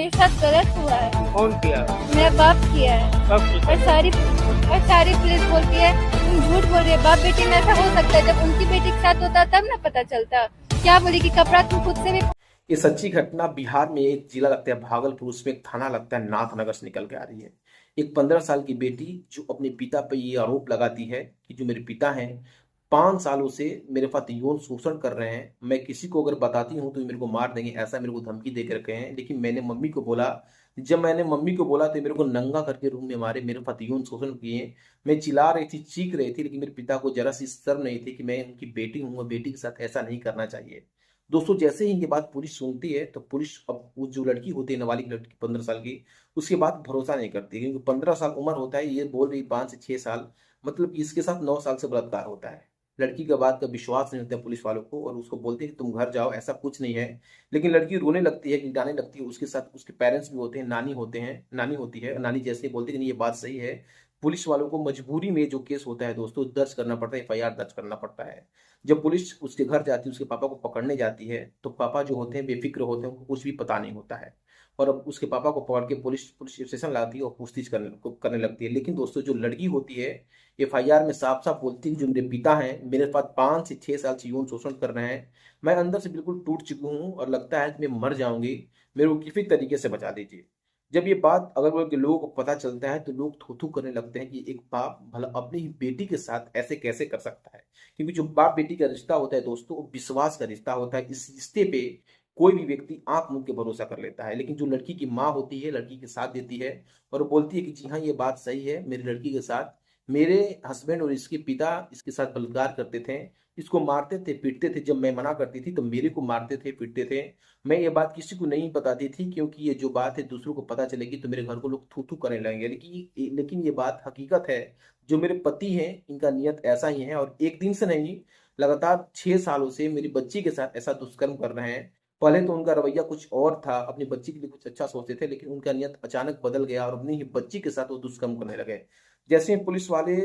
मेरे साथ गलत हुआ है। कौन किया? मेरा बाप किया है। कब किया? और सारी पुलिस बोलती है तुम झूठ बोल रही है। बाप बेटी में ऐसा हो सकता है, जब उनकी बेटी के साथ होता तब ना पता चलता। क्या बोली कि कपड़ा तुम खुद से भी। ये सच्ची घटना बिहार में एक जिला लगता है भागलपुर, उसमें एक थाना लगता है नाथनगर से निकल के आ रही है। एक 15 साल की बेटी जो अपने पिता पर ये आरोप लगाती है कि जो मेरे पिता हैं 5 सालों से मेरे साथ यौन शोषण कर रहे हैं, मैं किसी को अगर बताती हूँ तो ये मेरे को मार देंगे, ऐसा मेरे को धमकी दे के रखे हैं। लेकिन मैंने मम्मी को बोला तो मेरे को नंगा करके रूम में मारे, मेरे साथ यौन शोषण किए। मैं चिल्ला रही थी, चीख रही थी, लेकिन मेरे पिता को जरा सी शर्म नहीं थी कि मैं उनकी बेटी हूँ और बेटी के साथ ऐसा नहीं करना चाहिए। दोस्तों जैसे ही ये बात पुलिस सुनती है तो पुलिस अब वो जो लड़की होती है, नाबालिग लड़की 15 साल की, उसके बाद भरोसा नहीं करती, क्योंकि 15 साल उम्र होता है, ये बोल रही 5 से 6 साल, मतलब इसके साथ 9 साल से बलात्कार होता है। लड़की का बात का विश्वास नहीं होता है पुलिस वालों को, और उसको बोलते हैं कि तुम घर जाओ, ऐसा कुछ नहीं है। लेकिन लड़की रोने लगती है, गिड़गिड़ाने लगती है, उसके साथ उसके पेरेंट्स भी होते हैं, नानी होती है, नानी जैसे बोलती है कि नहीं ये बात सही है। पुलिस वालों को मजबूरी में जो केस होता है दोस्तों दर्ज करना पड़ता है, एफआईआर दर्ज करना पड़ता है। जब पुलिस उसके घर जाती है, उसके पापा को पकड़ने जाती है, तो पापा जो होते हैं बेफिक्र होते हैं, उनको कुछ भी पता नहीं होता है। और अब उसके पापा को पकड़ के पुलिस पुलिस स्टेशन लाती है और पूछताछ करने लगती है। लेकिन दोस्तों जो लड़की होती है एफआईआर में साफ साफ बोलती है कि जो मेरे पिता हैं मेरे पास 5 से 6 साल से यौन शोषण कर रहे हैं, मैं अंदर से बिल्कुल टूट चुकी हूँ और लगता है कि मैं मर जाऊंगी, मेरे को किसी तरीके से बचा दीजिए। जब ये बात अगल बगल के लोगों को पता चलता है तो लोग थू थू करने लगते हैं कि एक बाप भला अपनी ही बेटी के साथ ऐसे कैसे कर सकता है। क्योंकि जो बाप बेटी का रिश्ता होता है दोस्तों वो विश्वास का रिश्ता होता है। इस रिश्ते पे कोई भी व्यक्ति आंख मूंद के भरोसा कर लेता है। लेकिन जो लड़की की माँ होती है लड़की के साथ देती है और वो बोलती है कि जी हाँ ये बात सही है, मेरी लड़की के साथ मेरे हस्बैंड और इसके पिता इसके साथ बलात्कार करते थे, इसको मारते थे पीटते थे, जब मैं मना करती थी तो मेरे को मारते थे पीटते थे। मैं ये बात किसी को नहीं बताती थी, क्योंकि ये जो बात है दूसरों को पता चलेगी तो मेरे घर को लोग थू थू करने लगेंगे। लेकिन ये बात हकीकत है। जो मेरे पति हैं इनका नियत ऐसा ही है, और एक दिन से नहीं, लगातार 6 सालों से मेरी बच्ची के साथ ऐसा दुष्कर्म कर रहे हैं। पहले तो उनका रवैया कुछ और था, अपनी बच्ची के लिए कुछ अच्छा सोचते थे, लेकिन उनका नियत अचानक बदल गया और अपनी ही बच्ची के साथ वो दुष्कर्म करने लगे। जैसे ही पुलिस वाले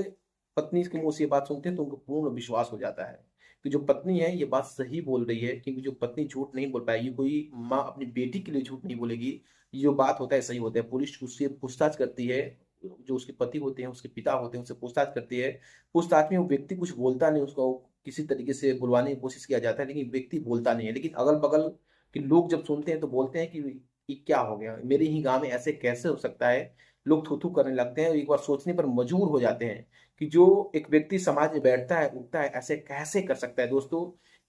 पत्नी के मुंह से ये बात सुनते हैं तो उनको पूर्ण विश्वास हो जाता है कि जो पत्नी है ये बात सही बोल रही है, क्योंकि जो पत्नी झूठ नहीं बोल पाएगी, कोई माँ अपनी बेटी के लिए झूठ नहीं बोलेगी। ये जो बात होता है सही होता है। पुलिस उससे पूछताछ करती है, जो उसके पति होते हैं उसके पिता होते हैं उनसे पूछताछ करती है। पूछताछ में वो व्यक्ति कुछ बोलता नहीं, उसको किसी तरीके से बुलवाने की कोशिश किया जाता है, लेकिन व्यक्ति बोलता नहीं है। लेकिन अगल बगल के लोग जब सुनते हैं तो बोलते हैं कि क्या हो गया, मेरे ही गांव में ऐसे कैसे हो सकता है। लोग थू थू करने लगते हैं और एक बार सोचने पर मजबूर हो जाते हैं कि जो एक व्यक्ति समाज में बैठता है उठता है ऐसे कैसे कर सकता है। दोस्तों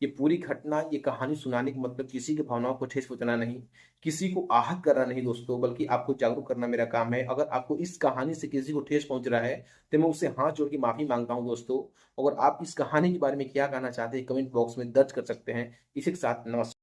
ये पूरी घटना, ये कहानी सुनाने का मतलब किसी की भावनाओं को ठेस पहुंचाना नहीं, किसी को आहत करना नहीं दोस्तों, बल्कि आपको जागरूक करना मेरा काम है। अगर आपको इस कहानी से किसी को ठेस पहुंच रहा है तो मैं उससे हाथ जोड़ के माफी मांगता हूं दोस्तों। अगर आप इस कहानी के बारे में क्या कहना चाहते हैं कमेंट बॉक्स में दर्ज कर सकते हैं। इसी के साथ नमस्कार।